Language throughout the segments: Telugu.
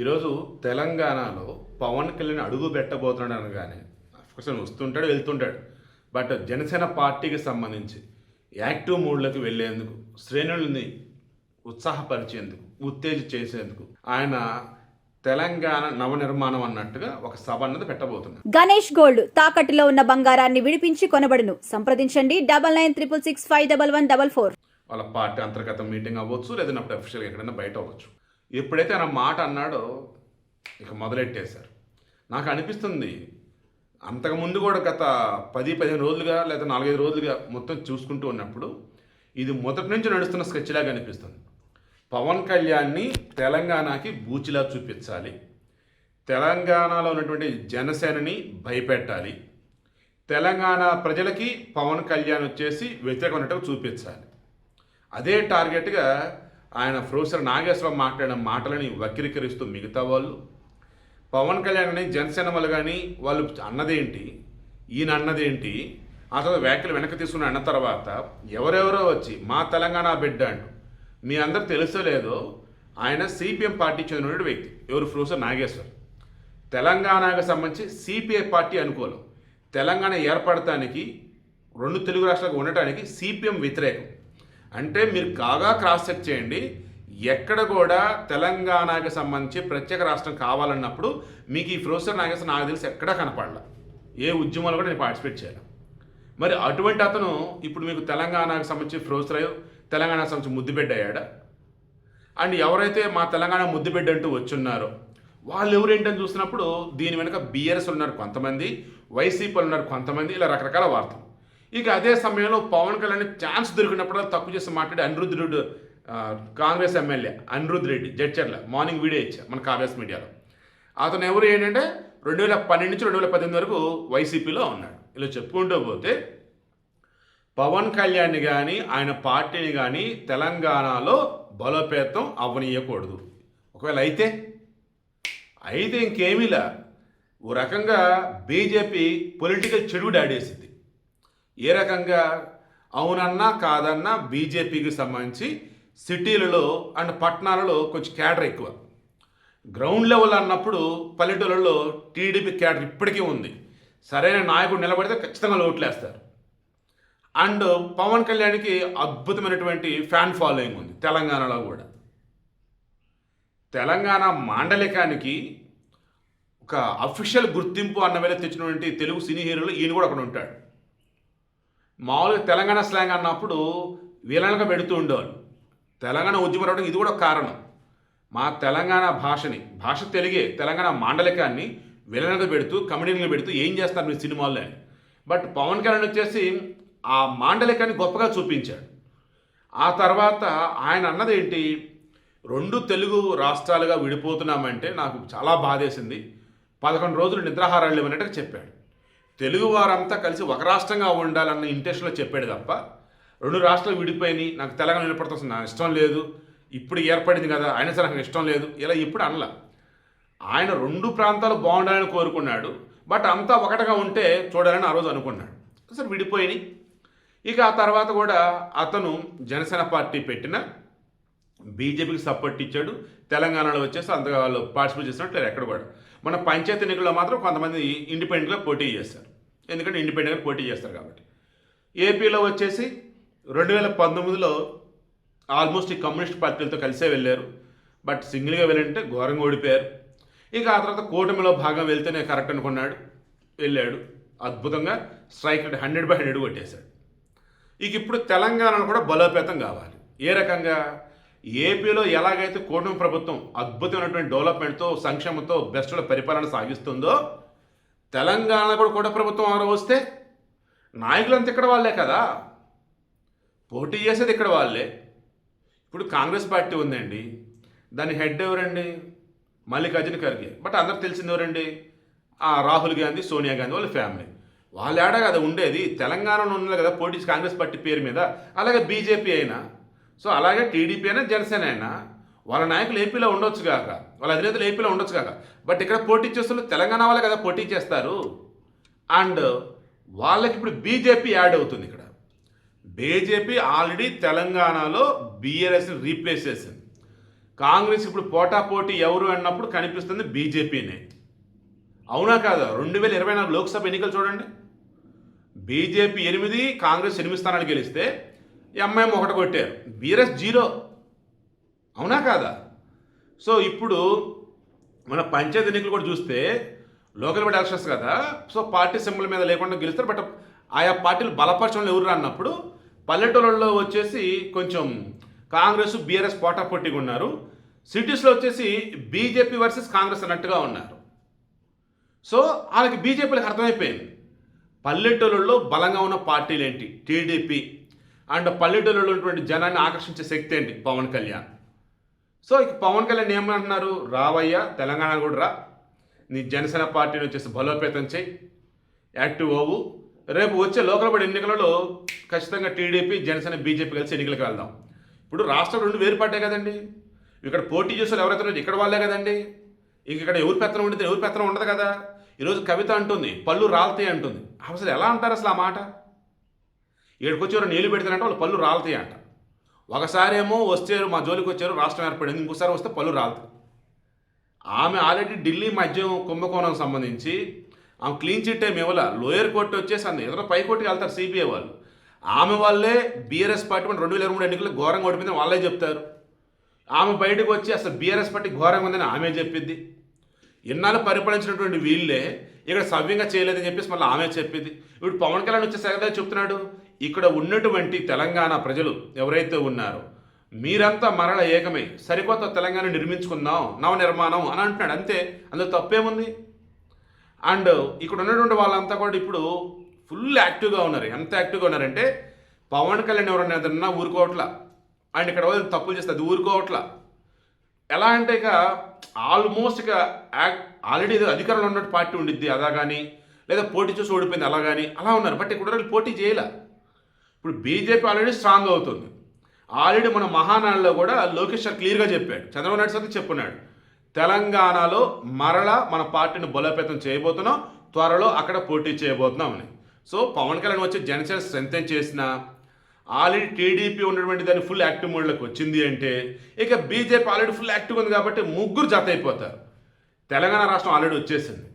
ఈరోజు తెలంగాణలో పవన్ కళ్యాణ్ అడుగు పెట్టబోతున్నాడు అనగానే అఫ్కోర్స్ ఆయన వస్తుంటాడు వెళ్తుంటాడు. బట్ జనసేన పార్టీకి సంబంధించి యాక్టివ్ మూడ్లోకి వెళ్ళేందుకు శ్రేణుల్ని ఉత్సాహపరిచేందుకు ఉత్తేజ చేసేందుకు ఆయన తెలంగాణ నవనిర్మాణం అన్నట్టుగా ఒక సభ అన్నది పెట్టబోతున్నారు. గణేష్ గోల్డ్ తాకట్టులో ఉన్న బంగారాన్ని విడిపించి కొనబడును. సంప్రదించండి 9966511144. వాళ్ళ పార్టీ అంతర్గత మీటింగ్ అవ్వచ్చు, లేదన్నప్పుడు అఫీషియల్గా ఎక్కడైనా బయట అవ్వచ్చు. ఎప్పుడైతే ఆయన మాట అన్నాడో ఇక మొదలెట్టేశారు. నాకు అనిపిస్తుంది అంతకుముందు కూడా గత 10-15 రోజులుగా లేదా 4-5 రోజులుగా మొత్తం చూసుకుంటూ ఉన్నప్పుడు ఇది మొదటి నుంచి నడుస్తున్న స్కెచ్ లాగా అనిపిస్తుంది. పవన్ కళ్యాణ్ని తెలంగాణకి బూచిలా చూపించాలి, తెలంగాణలో ఉన్నటువంటి జనసేనని భయపెట్టాలి, తెలంగాణ ప్రజలకి పవన్ కళ్యాణ్ వచ్చేసి వ్యతిరేకమైనట్టుగా చూపించాలి. అదే టార్గెట్గా ఆయన ప్రొఫెసర్ నాగేశ్వరరావు మాట్లాడిన మాటలని వక్రీకరిస్తూ మిగతా వాళ్ళు పవన్ కళ్యాణ్ అని జనసేన వాళ్ళు కానీ వాళ్ళు అన్నదేంటి, ఈయన అన్నదేంటి, ఆ తర్వాత వ్యాఖ్యలు వెనక్కి తీసుకుని అన్న తర్వాత ఎవరెవరో వచ్చి మా తెలంగాణ బిడ్డ అంటూ మీ అందరు తెలుసో లేదో ఆయన సిపిఎం పార్టీ చెందిన వ్యక్తి. ఎవరు? ప్రొఫెసర్ నాగేశ్వర్. తెలంగాణకు సంబంధించి సిపిఐ పార్టీ అనుకూలం, తెలంగాణ ఏర్పడటానికి 2 తెలుగు రాష్ట్రాలకు ఉండటానికి సిపిఎం వ్యతిరేకం. అంటే మీరు కాగా క్రాస్ చెక్ చేయండి, ఎక్కడ కూడా తెలంగాణకి సంబంధించి ప్రత్యేక రాష్ట్రం కావాలన్నప్పుడు మీకు ఈ ప్రొఫెసర్ నాగేశ్వర నాకు తెలిసి ఎక్కడా కనపడలా, ఏ ఉద్యమంలో కూడా నేను పార్టిసిపేట్ చేయాలి. మరి అటువంటి అతను ఇప్పుడు మీకు తెలంగాణకు సంబంధించి ప్రొఫెసర్ తెలంగాణకు సంబంధించి ముద్దుబిడ్డ అయ్యాడా? అండ్ ఎవరైతే మా తెలంగాణ ముద్దుబిడ్డ అంటూ వచ్చున్నారో వాళ్ళు ఎవరేంటని చూసినప్పుడు దీని వెనుక బీఆర్ఎస్ ఉన్నారు కొంతమంది, వైసీపీ ఉన్నారు కొంతమంది, ఇలా రకరకాల వార్తలు. ఇక అదే సమయంలో పవన్ కళ్యాణ్ ఛాన్స్ దొరికినప్పుడు తక్కువ చేసి మాట్లాడి Anirudh Reddy, Congress MLA Anirudh Reddy Jadcherla morning video ఇచ్చారు మన కాంగ్రెస్ మీడియాలో. అతను ఎవరు ఏంటంటే 2012 నుంచి 2018 వరకు వైసీపీలో ఉన్నాడు. ఇలా చెప్పుకుంటూ పోతే పవన్ కళ్యాణ్ కానీ ఆయన పార్టీని కానీ తెలంగాణలో బలోపేతం అవ్వనీయకూడదు. ఒకవేళ అయితే ఇంకేమీలా ఓ రకంగా బీజేపీ పొలిటికల్ చెడుగుడు ఆడేసింది. ఏ రకంగా? అవునన్నా కాదన్నా బీజేపీకి సంబంధించి సిటీలలో అండ్ పట్టణాలలో కొంచెం క్యాడర్ ఎక్కువ, గ్రౌండ్ లెవెల్ అన్నప్పుడు పల్లెటూళ్ళలో టీడీపీ క్యాడర్ ఇప్పటికీ ఉంది. సరైన నాయకుడు నిలబడితే ఖచ్చితంగా ఓట్లేస్తారు. అండ్ పవన్ కళ్యాణ్కి అద్భుతమైనటువంటి ఫ్యాన్ ఫాలోయింగ్ ఉంది తెలంగాణలో కూడా. తెలంగాణ మాండలికానికి ఒక అఫీషియల్ గుర్తింపు అన్న వేళ తెచ్చినటువంటి తెలుగు సినీ హీరోలు ఈయన కూడా అక్కడ ఉంటాడు. మామూలుగా తెలంగాణ స్లాంగ్ అన్నప్పుడు వీలనగా పెడుతూ ఉండేవాళ్ళు. తెలంగాణ ఉద్యమం రావడం ఇది కూడా ఒక కారణం. మా తెలంగాణ భాష తెలుగే, తెలంగాణ మాండలికాన్ని విలనగా పెడుతూ కమెడీలుగా పెడుతూ ఏం చేస్తారు మీ సినిమాల్లో అని. బట్ పవన్ కళ్యాణ్ వచ్చేసి ఆ మాండలికాన్ని గొప్పగా చూపించాడు. ఆ తర్వాత ఆయన అన్నది ఏంటి, 2 తెలుగు రాష్ట్రాలుగా విడిపోతున్నామంటే నాకు చాలా బాధేసింది, 11 రోజులు నిద్రాహారాలు లేవన్నట్టుగా చెప్పాడు. తెలుగు వారంతా కలిసి ఒక రాష్ట్రంగా ఉండాలన్న ఇంటెన్షన్లో చెప్పాడు తప్ప 2 రాష్ట్రాలు విడిపోయినాయి నాకు తెలంగాణ వినపడుతుంది నాకు ఇష్టం లేదు, ఇప్పుడు ఏర్పడింది కదా అయినా సరే నాకు ఇష్టం లేదు, ఇలా ఇప్పుడు అనలా. ఆయన 2 ప్రాంతాలు బాగుండాలని కోరుకున్నాడు. బట్ అంతా ఒకటిగా ఉంటే చూడాలని ఆ రోజు అనుకున్నాడు. సరే విడిపోయినాయి. ఇక ఆ తర్వాత కూడా అతను జనసేన పార్టీ పెట్టిన బీజేపీకి సపోర్ట్ ఇచ్చాడు. తెలంగాణలో వచ్చేసి అంతగా వాళ్ళు పార్టిసిపేట్ చేసినట్టు ఎక్కడ కూడా. మన పంచాయతీ ఎన్నికల్లో మాత్రం కొంతమంది ఇండిపెండెంట్గా పోటీ చేస్తారు, ఎందుకంటే ఇండిపెండెంట్గా పోటీ చేస్తారు కాబట్టి. ఏపీలో వచ్చేసి 2019లో ఆల్మోస్ట్ ఈ కమ్యూనిస్ట్ పార్టీలతో కలిసే వెళ్ళారు. బట్ సింగిల్గా వెళ్ళంటే ఘోరంగా ఓడిపోయారు. ఇక ఆ తర్వాత కూటమిలో భాగం వెళ్తేనే కరెక్ట్ అనుకున్నాడు, వెళ్ళాడు, అద్భుతంగా స్ట్రైక్ రేట్ 100/100 కొట్టేశాడు. ఇక ఇప్పుడు తెలంగాణలో కూడా బలోపేతం కావాలి. ఏ రకంగా? ఏపీలో ఎలాగైతే కూటమి ప్రభుత్వం అద్భుతమైనటువంటి డెవలప్మెంట్తో సంక్షేమంతో బెస్ట్లో పరిపాలన సాగిస్తుందో తెలంగాణ కూడా కూటమి ప్రభుత్వం ఎవరో వస్తే నాయకులంతా ఇక్కడ వాళ్ళే కదా, పోటీ చేసేది ఇక్కడ వాళ్ళే. ఇప్పుడు కాంగ్రెస్ పార్టీ ఉందండి, దాని హెడ్ ఎవరండి? మల్లికార్జున ఖర్గే. బట్ అందరికి తెలిసింది ఎవరండి? రాహుల్ గాంధీ, సోనియా గాంధీ వాళ్ళ ఫ్యామిలీ. వాళ్ళ ఏడా కదా ఉండేది, తెలంగాణలో ఉన్నది కదా పోటీ కాంగ్రెస్ పార్టీ పేరు మీద. అలాగే బీజేపీ అయినా, సో అలాగే టీడీపీ అయినా జనసేన అయినా వాళ్ళ నాయకులు ఏపీలో ఉండొచ్చు కాక, వాళ్ళ అధినేతలు ఏపీలో ఉండొచ్చు కాక. బట్ ఇక్కడ పోటీ చేస్తున్న తెలంగాణ వాళ్ళే కదా పోటీ చేస్తారు. అండ్ వాళ్ళకి ఇప్పుడు బీజేపీ యాడ్ అవుతుంది. ఇక్కడ బీజేపీ ఆల్రెడీ తెలంగాణలో బీఆర్ఎస్ని రీప్లేస్ చేసింది. కాంగ్రెస్ ఇప్పుడు పోటాపోటీ ఎవరు అన్నప్పుడు కనిపిస్తుంది బీజేపీనే. అవునా కాదా? 2024 లోక్సభ ఎన్నికలు చూడండి. బీజేపీ 8, కాంగ్రెస్ 8 స్థానాలు గెలిస్తే ఎంఐఎం 1 కొట్టారు, బీఆర్ఎస్ 0. అవునా కాదా? సో ఇప్పుడు మన పంచాయతీ ఎన్నికలు కూడా చూస్తే లోకల్ బాడీ ఎలక్షన్స్ కదా, సో పార్టీ సింబల్ మీద లేకుండా గెలుస్తారు. బట్ ఆయా పార్టీలు బలపరచడంలో ఎవరు అన్నప్పుడు పల్లెటూళ్ళలో వచ్చేసి కొంచెం కాంగ్రెస్ బీఆర్ఎస్ పోటాపోటీగా ఉన్నారు. సిటీస్లో వచ్చేసి బీజేపీ వర్సెస్ కాంగ్రెస్ అన్నట్టుగా ఉన్నారు. సో వాళ్ళకి బీజేపీలకు అర్థమైపోయింది పల్లెటూళ్ళలో బలంగా ఉన్న పార్టీలు ఏంటి, టీడీపీ, అండ్ పల్లెటూళ్ళలో ఉన్నటువంటి జనాన్ని ఆకర్షించే శక్తి ఏంటి, పవన్ కళ్యాణ్. సో ఇక పవన్ కళ్యాణ్ ఏమంటున్నారు, రావయ్యా తెలంగాణ కూడా రా, నీ జనసేన పార్టీని వచ్చేసి బలోపేతం చేయి, యాక్టివ్ అవ్వు, రేపు వచ్చే లోకల్ బాడీ ఎన్నికలలో ఖచ్చితంగా టీడీపీ జనసేన బీజేపీ కలిసి ఎన్నికలకు వెళ్దాం. ఇప్పుడు రాష్ట్రం 2 వేరుపడ్డాయి కదండి. ఇక్కడ పోటీ చేసేవాళ్ళు ఎవరైతే ఉన్నారో ఇక్కడ వాళ్ళే కదండి. ఇంక ఇక్కడ ఎవరు పెత్తనం ఉండితే ఎవరు పెత్తనం ఉండదు కదా. ఈరోజు కవిత అంటుంది పళ్ళు రాలుతాయి అంటుంది. అసలు ఎలా అంటారు అసలు ఆ మాట? ఇక్కడికి వచ్చి ఎవరు నీళ్ళు పెడతారంటే వాళ్ళు పళ్ళు రాలుతాయి అంట. ఒకసారి ఏమో వచ్చారు మా జోలికి వచ్చారు రాష్ట్రం ఏర్పడింది, ఇంకోసారి వస్తే పళ్ళు రాలుతాయి. ఆమె ఆల్రెడీ ఢిల్లీ మద్యం కుంభకోణం సంబంధించి ఆమె క్లీన్ చిట్ ఏమి ఇవ్వాల, లోయర్ కోర్టు వచ్చేసి అంది, ఎదురు పై కోర్టుకి వెళ్తారు సిబిఐ వాళ్ళు. ఆమె వాళ్ళే బీఆర్ఎస్ పార్టీ 2023 ఎన్నికలు ఘోరంగా ఓడిపోయిందని వాళ్ళే చెప్తారు. ఆమె బయటకు వచ్చి అసలు బీఆర్ఎస్ పార్టీ ఘోరంగా ఉందని ఆమె చెప్పిద్ది. ఇన్నాళ్ళు పరిపాలించినటువంటి వీళ్ళే ఇక్కడ సవ్యంగా చేయలేదని చెప్పేసి మళ్ళీ ఆమె చెప్పింది. ఇప్పుడు పవన్ కళ్యాణ్ వచ్చే సగదా చెప్తున్నాడు, ఇక్కడ ఉన్నటువంటి తెలంగాణ ప్రజలు ఎవరైతే ఉన్నారో మీరంతా మరల ఏకమై సరికొత్త తెలంగాణ నిర్మించుకుందాం, నవ నిర్మాణం అని అంటున్నాడు. అంతే, అందులో తప్పేముంది? అండ్ ఇక్కడ ఉన్నటువంటి వాళ్ళంతా కూడా ఇప్పుడు ఫుల్ యాక్టివ్గా ఉన్నారు. ఎంత యాక్టివ్గా ఉన్నారంటే పవన్ కళ్యాణ్ ఎవరన్నా ఏదన్నా ఊరుకోవట్లా, అండ్ ఇక్కడ తప్పులు చేస్తే అది ఊరుకోవట్లా. ఎలా అంటే ఇక ఆల్మోస్ట్ ఇక ఆల్రెడీ ఏదో అధికారంలో ఉన్నట్టు పార్టీ ఉండిద్ది అదా కానీ, లేదా పోటీ చేసి ఓడిపోయింది అలా కానీ అలా ఉన్నారు. బట్ ఇక్కడ వాళ్ళు పోటీ చేయలే. ఇప్పుడు బీజేపీ ఆల్రెడీ స్ట్రాంగ్ అవుతుంది. ఆల్రెడీ మన మహానాడులో కూడా లోకేష్ సార్ క్లియర్గా చెప్పాడు, చంద్రబాబు నాయుడు సార్ చెప్పున్నాడు, తెలంగాణలో మరలా మన పార్టీని బలోపేతం చేయబోతున్నాం, త్వరలో అక్కడ పోటీ చేయబోతున్నాం అని. సో పవన్ కళ్యాణ్ వచ్చి జనసేన స్ట్రెంథెన్ చేసిన ఆల్రెడీ టీడీపీ ఉన్నటువంటి దాన్ని ఫుల్ యాక్టివ్ మోడ్లోకి వచ్చింది అంటే ఇక బీజేపీ ఆల్రెడీ ఫుల్ యాక్టివ్ ఉంది కాబట్టి ముగ్గురు జత అయిపోతారు. తెలంగాణ రాష్ట్రం ఆల్రెడీ వచ్చేసింది,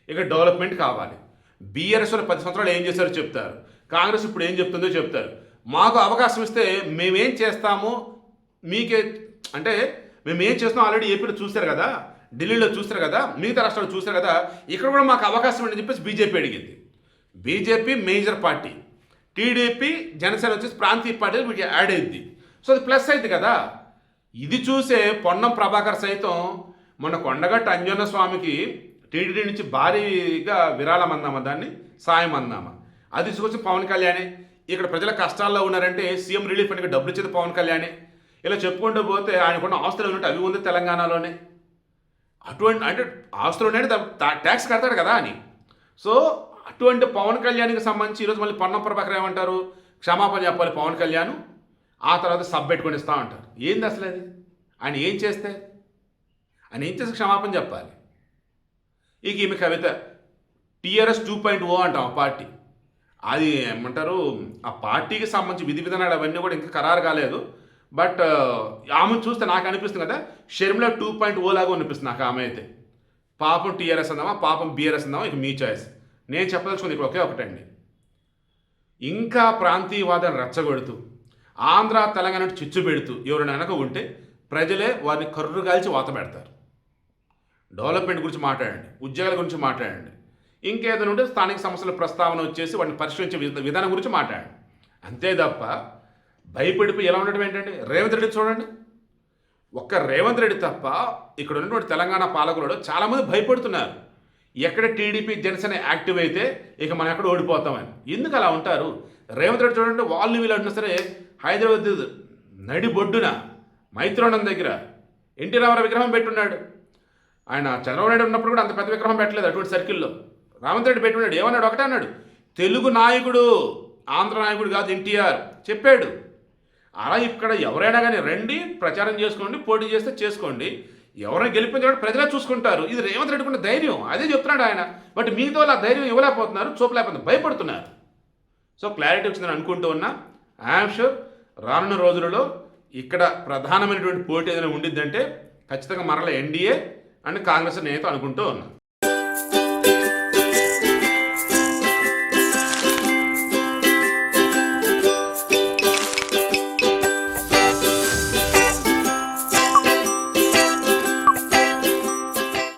ఇక డెవలప్మెంట్ కావాలి. బీఆర్ఎస్ వాళ్ళు 10 సంవత్సరాలు ఏం చేశారో చెప్తారు, కాంగ్రెస్ ఇప్పుడు ఏం చెప్తుందో చెప్తారు. మాకు అవకాశం ఇస్తే మేమేం చేస్తామో మీకే, అంటే మేమేం చేస్తామో ఆల్రెడీ ఏపీలో చూశారు కదా, ఢిల్లీలో చూశారు కదా, మిగతా రాష్ట్రాలు చూశారు కదా, ఇక్కడ కూడా మాకు అవకాశం అని చెప్పేసి బీజేపీ అడిగింది. BJP major party, TDP Janasena వచ్చేసి ప్రాంతీయ పార్టీలు వీటికి యాడ్ అయింది. సో అది ప్లస్ అయింది కదా. ఇది చూసే పొన్నం ప్రభాకర్ సైతం మన కొండగట్టు అంజన్న స్వామికి టీడీడీ నుంచి భారీగా విరాళం అందామా, దాన్ని సాయం అందామా, అది చూసి పవన్ కళ్యాణే. ఇక్కడ ప్రజల కష్టాల్లో ఉన్నారంటే సీఎం రిలీఫ్ ఫండ్కి డబ్బులు ఇచ్చేది పవన్ కళ్యాణే. ఇలా చెప్పుకుంటూ పోతే ఆయనకున్న ఆస్తులు ఉన్నట్టు అవి ఉంది తెలంగాణలోనే. అటువంటి అంటే ఆస్తులు ఉన్నాయి ట్యాక్స్ కడతాడు కదా అని. సో అటువంటి పవన్ కళ్యాణ్కి సంబంధించి ఈరోజు మళ్ళీ పొన్నం ప్రభాకర్ ఏమంటారు, క్షమాపణ చెప్పాలి పవన్ కళ్యాణ్, ఆ తర్వాత సబ్ పెట్టుకొని ఇస్తా అంటారు. ఏంది అసలు అది? ఆయన ఏం చేస్తే క్షమాపణ చెప్పాలి. ఇక ఈమె కవిత టీఆర్ఎస్ 2.0 అంటాం ఆ పార్టీ. అది ఏమంటారు, ఆ పార్టీకి సంబంధించి విధి విధానాలు అవన్నీ కూడా ఇంకా ఖరారు కాలేదు. బట్ ఆమెను చూస్తే నాకు అనిపిస్తుంది కదా, షర్మిల 2.0 లాగా అనిపిస్తుంది నాకు ఆమె అయితే. పాపం టీఆర్ఎస్ అందామా, పాపం బీఆర్ఎస్ అందామా, ఇక మీ చాయిస్. నేను చెప్పదలుచుకుంది ఇక్కడ ఒకటండి, ఇంకా ప్రాంతీయవాదాన్ని రెచ్చగొడుతూ ఆంధ్ర తెలంగాణ చిచ్చు పెడుతూ ఎవరైనా వెనక ఉంటే ప్రజలే వారిని కర్రు కాల్చి వాత పెడతారు. డెవలప్మెంట్ గురించి మాట్లాడండి, ఉద్యోగాల గురించి మాట్లాడండి, ఇంకేదైనా ఉంటే స్థానిక సమస్యల ప్రస్తావన వచ్చేసి వాటిని పరిష్కరించే విధానం గురించి మాట్లాడండి. అంతే తప్ప భయపడిపోయి ఎలా ఉండడం ఏంటంటే, రేవంత్ రెడ్డి చూడండి, ఒక్క రేవంత్ రెడ్డి తప్ప ఇక్కడ ఉన్నటువంటి తెలంగాణ పాలకులు చాలామంది భయపడుతున్నారు. ఎక్కడ టీడీపీ జనసేన యాక్టివ్ అయితే ఇక మనం ఎక్కడ ఓడిపోతామని. ఎందుకు అలా ఉంటారు? రేవంత్ రెడ్డి చూడండి, వాళ్ళు వీళ్ళు అంటున్నా సరే హైదరాబాద్ నడి బొడ్డున మైత్రోనం దగ్గర ఎన్టీ రామారావు విగ్రహం పెట్టున్నాడు. ఆయన చంద్రబాబు నాయుడు ఉన్నప్పుడు కూడా అంత పెద్ద విగ్రహం పెట్టలేదు అటువంటి సర్కిల్లో. రేవంత్ రెడ్డి పెట్టున్నాడు. ఏమన్నాడు? ఒకటే అన్నాడు, తెలుగు నాయకుడు, ఆంధ్ర నాయకుడు కాదు ఎన్టీఆర్ చెప్పాడు. అలా ఇక్కడ ఎవరైనా కానీ రండి, ప్రచారం చేసుకోండి, పోటీ చేస్తే చేసుకోండి, ఎవరైనా గెలిపించాడు ప్రజలే చూసుకుంటారు. ఇది రేవంత్ రెడ్డి ఉన్న ధైర్యం, అదే చెప్తున్నాడు ఆయన. బట్ మిగతా వాళ్ళు ఆ ధైర్యం ఇవ్వలేకపోతున్నారు, చూపలేకపోతున్నారు, భయపడుతున్నారు. సో క్లారిటీ వచ్చిందని అనుకుంటూ ఉన్నా. ఐఎమ్ షూర్ రానున్న రోజులలో ఇక్కడ ప్రధానమైనటువంటి పోటీ ఏదైనా ఉండిద్దంటే ఖచ్చితంగా మరల ఎన్డీఏ అండ్ కాంగ్రెస్ నేత అనుకుంటూ ఉన్నాను.